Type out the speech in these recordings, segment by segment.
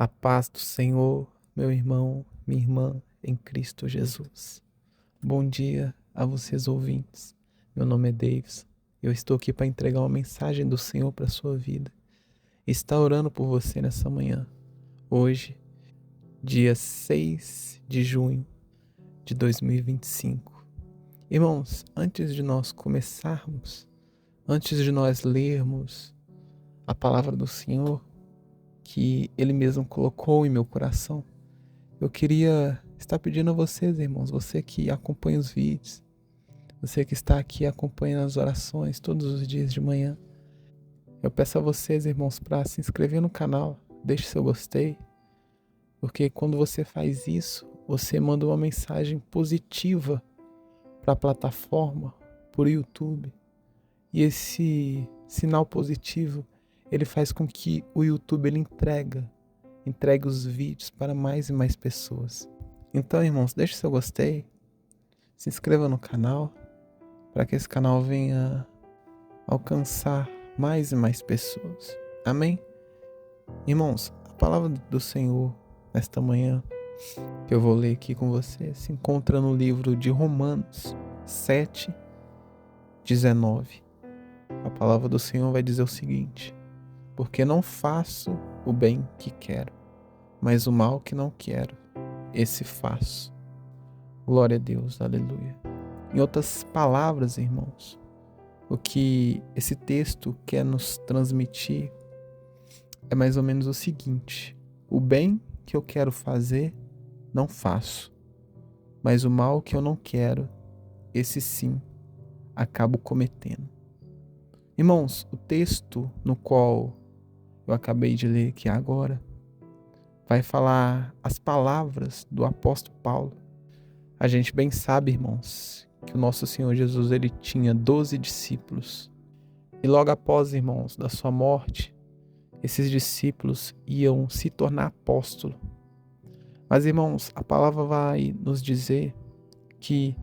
A paz do Senhor, meu irmão, minha irmã, em Cristo Jesus. Bom dia a vocês ouvintes. Meu nome é Davis. Eu estou aqui para entregar uma mensagem do Senhor para a sua vida. Está orando por você nessa manhã. Hoje, dia 6 de junho de 2025. Irmãos, antes de nós começarmos, antes de nós lermos a palavra do Senhor, que Ele mesmo colocou em meu coração, eu queria estar pedindo a vocês, irmãos, você que acompanha os vídeos, você que está aqui acompanhando as orações todos os dias de manhã, eu peço a vocês, irmãos, para se inscrever no canal, deixe seu gostei, porque quando você faz isso, você manda uma mensagem positiva para a plataforma, para o YouTube, e esse sinal positivo, ele faz com que o YouTube ele entregue os vídeos para mais e mais pessoas. Então, irmãos, deixe seu gostei, se inscreva no canal, para que esse canal venha alcançar mais e mais pessoas. Amém? Irmãos, a palavra do Senhor nesta manhã, que eu vou ler aqui com você, se encontra no livro de Romanos 7:19. A palavra do Senhor vai dizer o seguinte: porque não faço o bem que quero, mas o mal que não quero, esse faço. Glória a Deus, aleluia. Em outras palavras, irmãos, o que esse texto quer nos transmitir é mais ou menos o seguinte: o bem que eu quero fazer, não faço, mas o mal que eu não quero, esse sim, acabo cometendo. Irmãos, o texto no qual eu acabei de ler aqui agora vai falar as palavras do apóstolo Paulo. A gente bem sabe, irmãos, que o nosso Senhor Jesus ele tinha 12 discípulos. E logo após, irmãos, da sua morte, esses discípulos iam se tornar apóstolos. Mas, irmãos, a palavra vai nos dizer que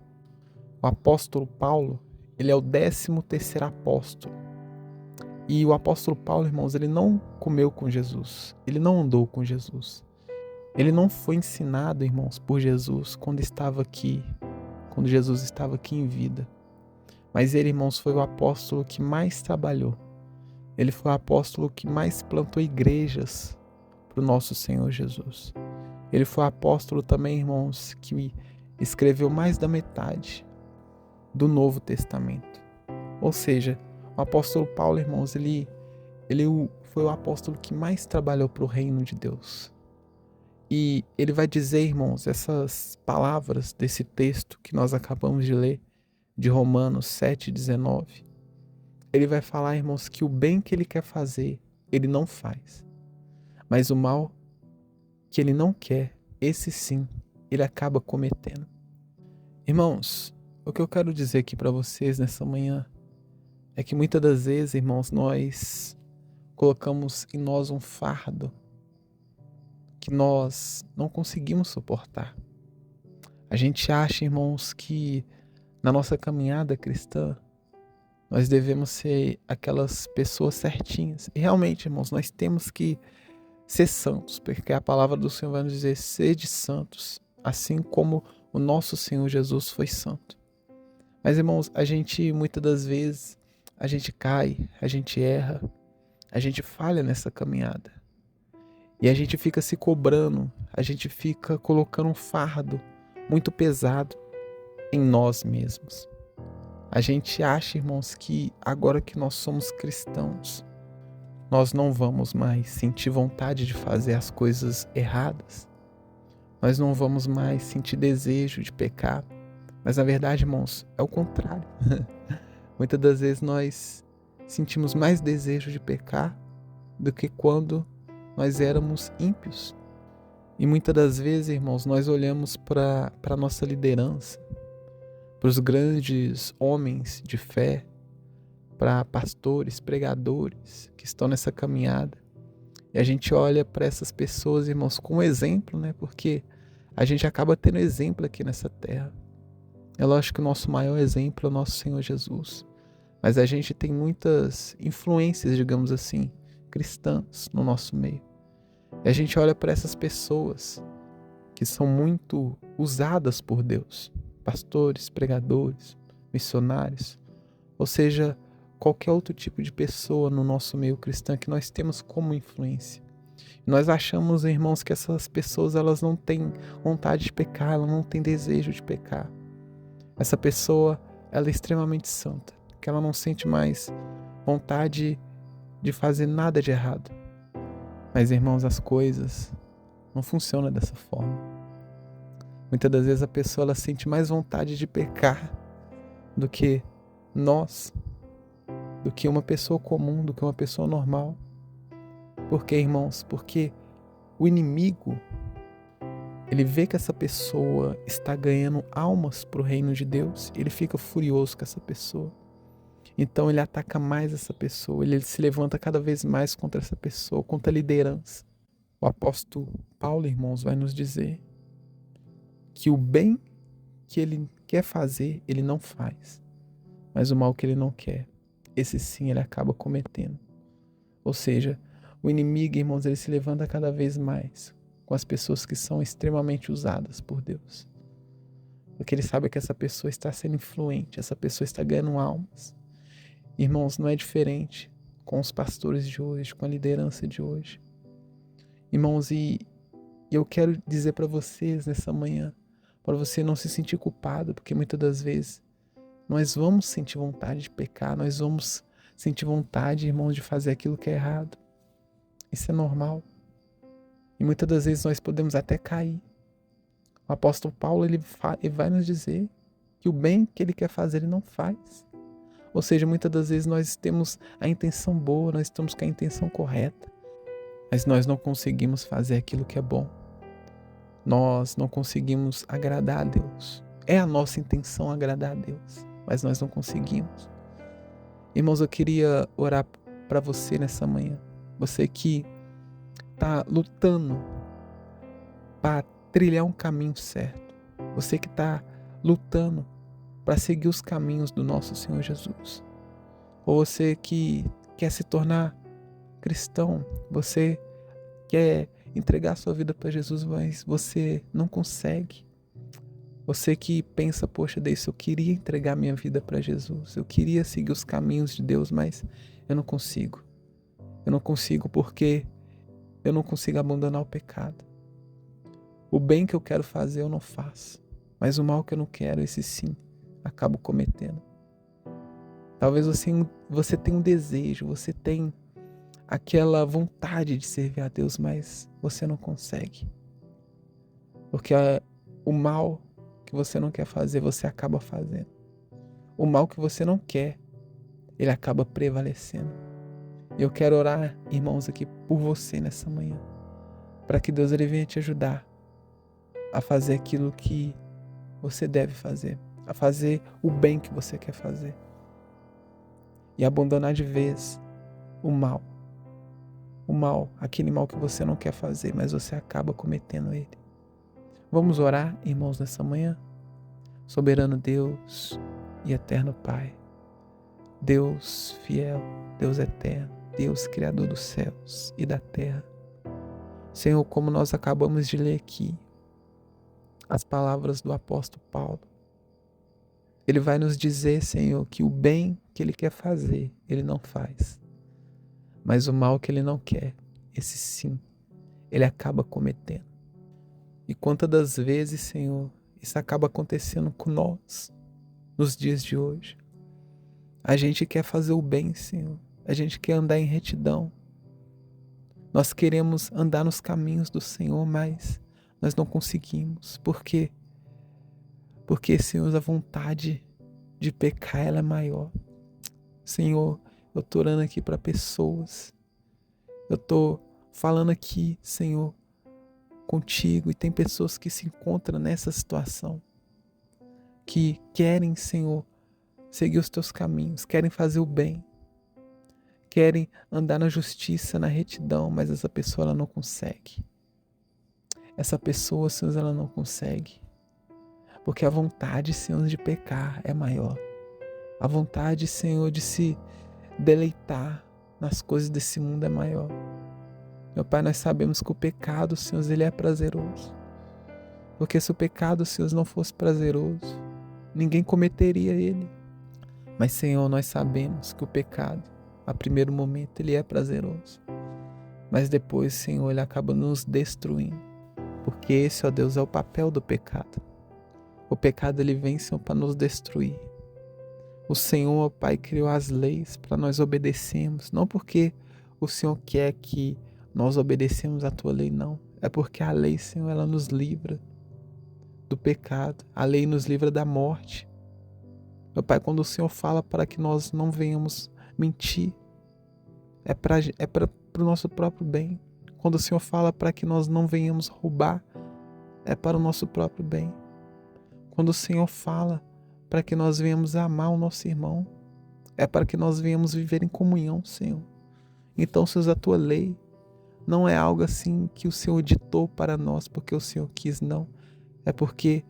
o apóstolo Paulo, ele é o 13º apóstolo. E o apóstolo Paulo, irmãos, ele não comeu com Jesus, ele não andou com Jesus. Ele não foi ensinado, irmãos, por Jesus quando Jesus estava aqui em vida. Mas ele, irmãos, foi o apóstolo que mais trabalhou. Ele foi o apóstolo que mais plantou igrejas para o nosso Senhor Jesus. Ele foi o apóstolo também, irmãos, que escreveu mais da metade do Novo Testamento. Ou seja, o apóstolo Paulo, irmãos, ele foi o apóstolo que mais trabalhou para o reino de Deus. E ele vai dizer, irmãos, essas palavras desse texto que nós acabamos de ler, de Romanos 7:19. Ele vai falar, irmãos, que o bem que ele quer fazer, ele não faz. Mas o mal que ele não quer, esse sim, ele acaba cometendo. Irmãos, o que eu quero dizer aqui para vocês nessa manhã é que muitas das vezes, irmãos, nós colocamos em nós um fardo que nós não conseguimos suportar. A gente acha, irmãos, que na nossa caminhada cristã nós devemos ser aquelas pessoas certinhas. E realmente, irmãos, nós temos que ser santos, porque a palavra do Senhor vai nos dizer: sede santos, assim como o nosso Senhor Jesus foi santo. Mas, irmãos, a gente muitas das vezes, a gente cai, a gente erra, a gente falha nessa caminhada. E a gente fica se cobrando, a gente fica colocando um fardo muito pesado em nós mesmos. A gente acha, irmãos, que agora que nós somos cristãos, nós não vamos mais sentir vontade de fazer as coisas erradas. Nós não vamos mais sentir desejo de pecar. Mas na verdade, irmãos, é o contrário. Muitas das vezes nós sentimos mais desejo de pecar do que quando nós éramos ímpios. E muitas das vezes, irmãos, nós olhamos para a nossa liderança, para os grandes homens de fé, para pastores, pregadores que estão nessa caminhada. E a gente olha para essas pessoas, irmãos, como exemplo, né? Porque a gente acaba tendo exemplo aqui nessa terra. É lógico que o nosso maior exemplo é o nosso Senhor Jesus. Mas a gente tem muitas influências, digamos assim, cristãs no nosso meio. E a gente olha para essas pessoas que são muito usadas por Deus, pastores, pregadores, missionários, ou seja, qualquer outro tipo de pessoa no nosso meio cristão que nós temos como influência. Nós achamos, irmãos, que essas pessoas elas não têm vontade de pecar, elas não têm desejo de pecar. Essa pessoa ela é extremamente santa, que ela não sente mais vontade de fazer nada de errado. Mas, irmãos, as coisas não funcionam dessa forma. Muitas das vezes a pessoa ela sente mais vontade de pecar do que nós, do que uma pessoa comum, do que uma pessoa normal. Por quê, irmãos? Porque o inimigo, ele vê que essa pessoa está ganhando almas para o reino de Deus, ele fica furioso com essa pessoa. Então ele ataca mais essa pessoa, ele se levanta cada vez mais contra essa pessoa, contra a liderança. O apóstolo Paulo, irmãos, vai nos dizer que o bem que ele quer fazer, ele não faz. Mas o mal que ele não quer, esse sim ele acaba cometendo. Ou seja, o inimigo, irmãos, ele se levanta cada vez mais com as pessoas que são extremamente usadas por Deus. Porque ele sabe que essa pessoa está sendo influente, essa pessoa está ganhando almas. Irmãos, não é diferente com os pastores de hoje, com a liderança de hoje. Irmãos, e eu quero dizer para vocês nessa manhã, para você não se sentir culpado, porque muitas das vezes nós vamos sentir vontade de pecar, nós vamos sentir vontade, irmãos, de fazer aquilo que é errado. Isso é normal. E muitas das vezes nós podemos até cair. O apóstolo Paulo ele vai nos dizer que o bem que ele quer fazer ele não faz. Ou seja, muitas das vezes nós temos a intenção boa, nós estamos com a intenção correta, mas nós não conseguimos fazer aquilo que é bom. Nós não conseguimos agradar a Deus. É a nossa intenção agradar a Deus, mas nós não conseguimos. Irmãos, eu queria orar para você nessa manhã. Você que está lutando para trilhar um caminho certo. Você que está lutando para seguir os caminhos do nosso Senhor Jesus. Ou você que quer se tornar cristão, você quer entregar sua vida para Jesus, mas você não consegue. Você que pensa, poxa, Deus, eu queria entregar minha vida para Jesus, eu queria seguir os caminhos de Deus, mas eu não consigo. Eu não consigo porque eu não consigo abandonar o pecado. O bem que eu quero fazer eu não faço, mas o mal que eu não quero, esse sim, acabo cometendo. Talvez você tenha um desejo, você tem aquela vontade de servir a Deus, mas você não consegue. Porque o mal que você não quer fazer, você acaba fazendo. O mal que você não quer, ele acaba prevalecendo. Eu quero orar, irmãos, aqui por você nessa manhã, para que Deus ele venha te ajudar a fazer aquilo que você deve fazer, a fazer o bem que você quer fazer e abandonar de vez o mal, aquele mal que você não quer fazer, mas você acaba cometendo ele. Vamos orar, irmãos, nessa manhã? Soberano Deus e eterno Pai, Deus fiel, Deus eterno, Deus criador dos céus e da terra. Senhor, como nós acabamos de ler aqui, as palavras do apóstolo Paulo, ele vai nos dizer, Senhor, que o bem que ele quer fazer, ele não faz. Mas o mal que ele não quer, esse sim, ele acaba cometendo. E quantas das vezes, Senhor, isso acaba acontecendo com nós, nos dias de hoje. A gente quer fazer o bem, Senhor. A gente quer andar em retidão. Nós queremos andar nos caminhos do Senhor, mas nós não conseguimos. Por quê? Porque, Senhor, a vontade de pecar ela é maior. Senhor, eu estou orando aqui para pessoas. Eu estou falando aqui, Senhor, contigo. E tem pessoas que se encontram nessa situação. Que querem, Senhor, seguir os teus caminhos. Querem fazer o bem. Querem andar na justiça, na retidão. Mas essa pessoa ela não consegue. Essa pessoa, Senhor, ela não consegue. Porque a vontade, Senhor, de pecar é maior. A vontade, Senhor, de se deleitar nas coisas desse mundo é maior. Meu Pai, nós sabemos que o pecado, Senhor, ele é prazeroso. Porque se o pecado, Senhor, não fosse prazeroso, ninguém cometeria ele. Mas, Senhor, nós sabemos que o pecado, a primeiro momento, ele é prazeroso. Mas depois, Senhor, ele acaba nos destruindo. Porque esse, ó Deus, é o papel do pecado. O pecado, ele vem, Senhor, para nos destruir. O Senhor, ó Pai, criou as leis para nós obedecermos. Não porque o Senhor quer que nós obedecemos a tua lei, não. É porque a lei, Senhor, ela nos livra do pecado. A lei nos livra da morte. Meu Pai, quando o Senhor fala para que nós não venhamos mentir, é para o nosso próprio bem. Quando o Senhor fala para que nós não venhamos roubar, é para o nosso próprio bem. Quando o Senhor fala para que nós venhamos amar o nosso irmão, é para que nós venhamos viver em comunhão, Senhor. Então, Senhor, a tua lei não é algo assim que o Senhor ditou para nós porque o Senhor quis, não. É porque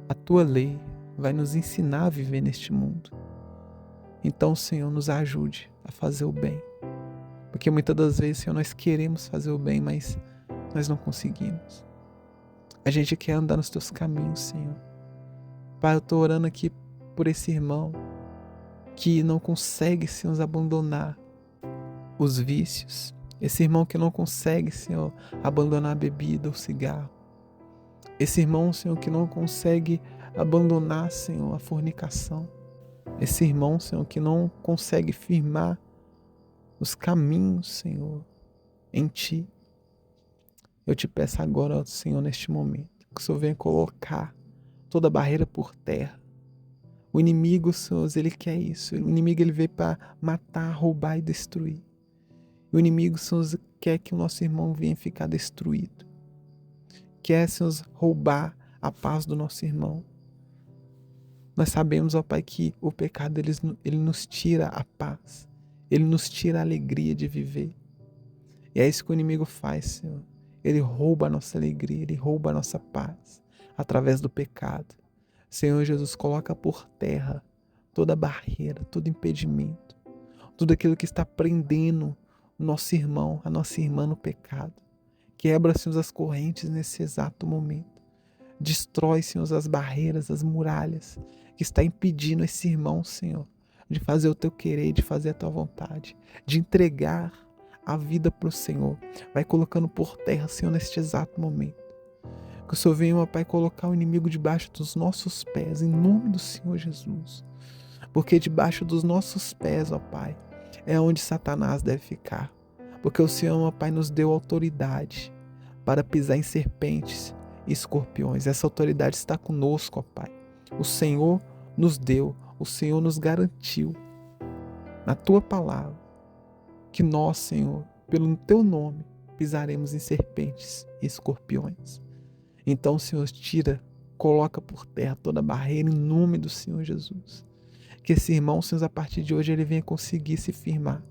a tua lei vai nos ensinar a viver neste mundo. Então, Senhor, nos ajude a fazer o bem. Porque muitas das vezes, Senhor, nós queremos fazer o bem, mas nós não conseguimos. A gente quer andar nos teus caminhos, Senhor. Pai, eu estou orando aqui por esse irmão que não consegue, Senhor, abandonar os vícios. Esse irmão que não consegue, Senhor, abandonar a bebida, o cigarro. Esse irmão, Senhor, que não consegue abandonar, Senhor, a fornicação. Esse irmão, Senhor, que não consegue firmar os caminhos, Senhor, em Ti. Eu te peço agora, Senhor, neste momento, que o Senhor venha colocar toda a barreira por terra. O inimigo, Senhor, ele quer isso. O inimigo, ele veio para matar, roubar e destruir. O inimigo, Senhor, quer que o nosso irmão venha ficar destruído. Quer, Senhor, roubar a paz do nosso irmão. Nós sabemos, ó Pai, que o pecado, ele nos tira a paz. Ele nos tira a alegria de viver. E é isso que o inimigo faz, Senhor. Ele rouba a nossa alegria, ele rouba a nossa paz através do pecado. Senhor Jesus, coloca por terra toda barreira, todo impedimento, tudo aquilo que está prendendo o nosso irmão, a nossa irmã no pecado. Quebra, Senhor, as correntes nesse exato momento. Destrói, Senhor, as barreiras, as muralhas que está impedindo esse irmão, Senhor, de fazer o teu querer, de fazer a tua vontade, de entregar a vida para o Senhor. Vai colocando por terra, Senhor, neste exato momento. Que o Senhor venha, ó Pai, colocar o inimigo debaixo dos nossos pés, em nome do Senhor Jesus. Porque debaixo dos nossos pés, ó Pai, é onde Satanás deve ficar. Porque o Senhor, ó Pai, nos deu autoridade para pisar em serpentes e escorpiões. Essa autoridade está conosco, ó Pai. O Senhor nos deu, o Senhor nos garantiu na Tua palavra que nós, Senhor, pelo Teu nome, pisaremos em serpentes e escorpiões. Então, Senhor, coloca por terra toda barreira em nome do Senhor Jesus. Que esse irmão, Senhor, a partir de hoje ele venha conseguir se firmar.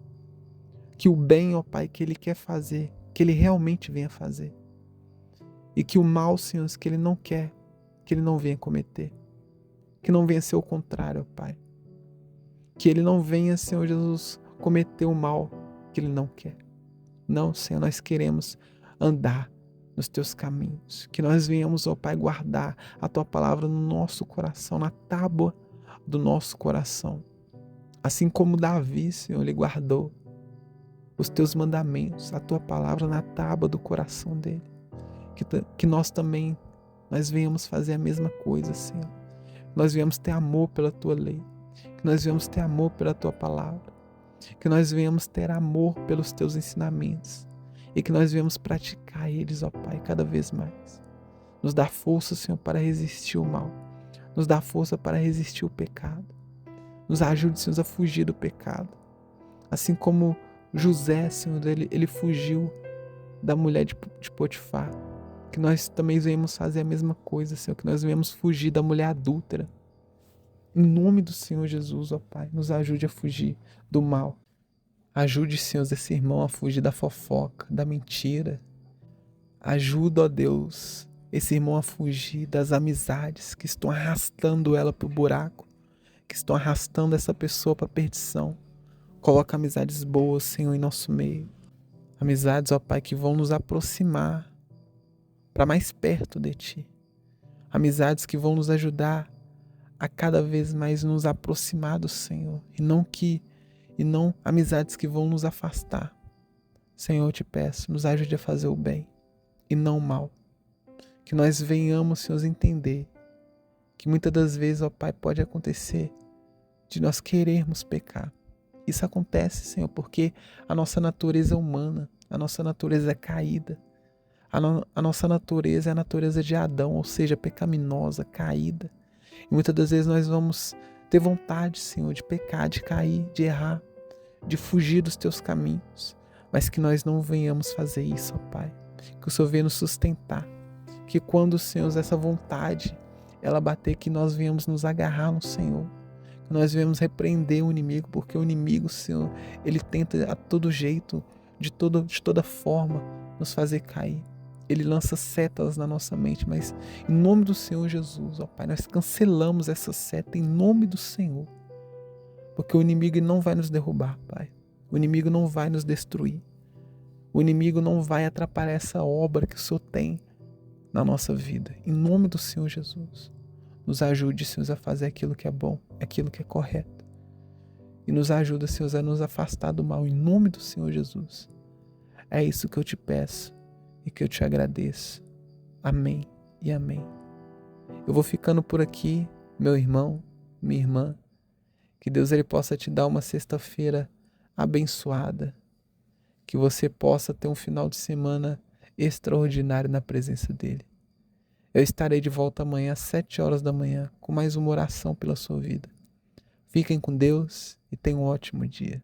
Que o bem, ó Pai, que ele quer fazer, que ele realmente venha fazer. E que o mal, Senhor, que ele não quer, que ele não venha cometer. Que não venha ser o contrário, ó Pai. Que ele não venha, Senhor Jesus, cometer o mal que ele não quer. Não, Senhor, nós queremos andar nos teus caminhos. Que nós venhamos, ó Pai, guardar a tua palavra no nosso coração, na tábua do nosso coração. Assim como Davi, Senhor, ele guardou os teus mandamentos, a tua palavra na tábua do coração dele. Que nós também, nós venhamos fazer a mesma coisa, Senhor. Nós venhamos ter amor pela tua lei. Que nós venhamos ter amor pela tua palavra. Que nós venhamos ter amor pelos teus ensinamentos. E que nós venhamos praticar eles, ó Pai, cada vez mais. Nos dá força, Senhor, para resistir o mal. Nos dá força para resistir o pecado. Nos ajude, Senhor, a fugir do pecado. Assim como José, Senhor, ele fugiu da mulher de Potifar. Que nós também venhamos fazer a mesma coisa, Senhor. Que nós venhamos fugir da mulher adúltera. Em nome do Senhor Jesus, ó Pai, nos ajude a fugir do mal. Ajude, Senhor, esse irmão a fugir da fofoca, da mentira. Ajuda, ó Deus, esse irmão a fugir das amizades que estão arrastando ela para o buraco, que estão arrastando essa pessoa para a perdição. Coloca amizades boas, Senhor, em nosso meio. Amizades, ó Pai, que vão nos aproximar para mais perto de Ti. Amizades que vão nos ajudar a cada vez mais nos aproximar do Senhor. E não amizades que vão nos afastar. Senhor, eu te peço, nos ajude a fazer o bem e não o mal. Que nós venhamos, Senhor, entender que muitas das vezes, ó Pai, pode acontecer de nós querermos pecar. Isso acontece, Senhor, porque a nossa natureza é humana, a nossa natureza é caída. A nossa natureza é a natureza de Adão, ou seja, pecaminosa, caída. E muitas das vezes nós vamos ter vontade, Senhor, de pecar, de cair, de errar, de fugir dos teus caminhos. Mas que nós não venhamos fazer isso, ó Pai. Que o Senhor venha nos sustentar. Que quando, Senhor, essa vontade, ela bater, que nós venhamos nos agarrar no Senhor. Que nós venhamos repreender o inimigo, porque o inimigo, Senhor, ele tenta a todo jeito, de toda forma, nos fazer cair. Ele lança setas na nossa mente, mas em nome do Senhor Jesus, ó Pai, nós cancelamos essa seta em nome do Senhor. Porque o inimigo não vai nos derrubar, Pai. O inimigo não vai nos destruir. O inimigo não vai atrapalhar essa obra que o Senhor tem na nossa vida. Em nome do Senhor Jesus, nos ajude, Senhor, a fazer aquilo que é bom, aquilo que é correto. E nos ajuda, Senhor, a nos afastar do mal. Em nome do Senhor Jesus. É isso que eu te peço e que eu te agradeço. Amém e amém. Eu vou ficando por aqui, meu irmão, minha irmã. Que Deus ele possa te dar uma sexta-feira abençoada. Que você possa ter um final de semana extraordinário na presença dele. Eu estarei de volta amanhã às 7 horas da manhã com mais uma oração pela sua vida. Fiquem com Deus e tenham um ótimo dia.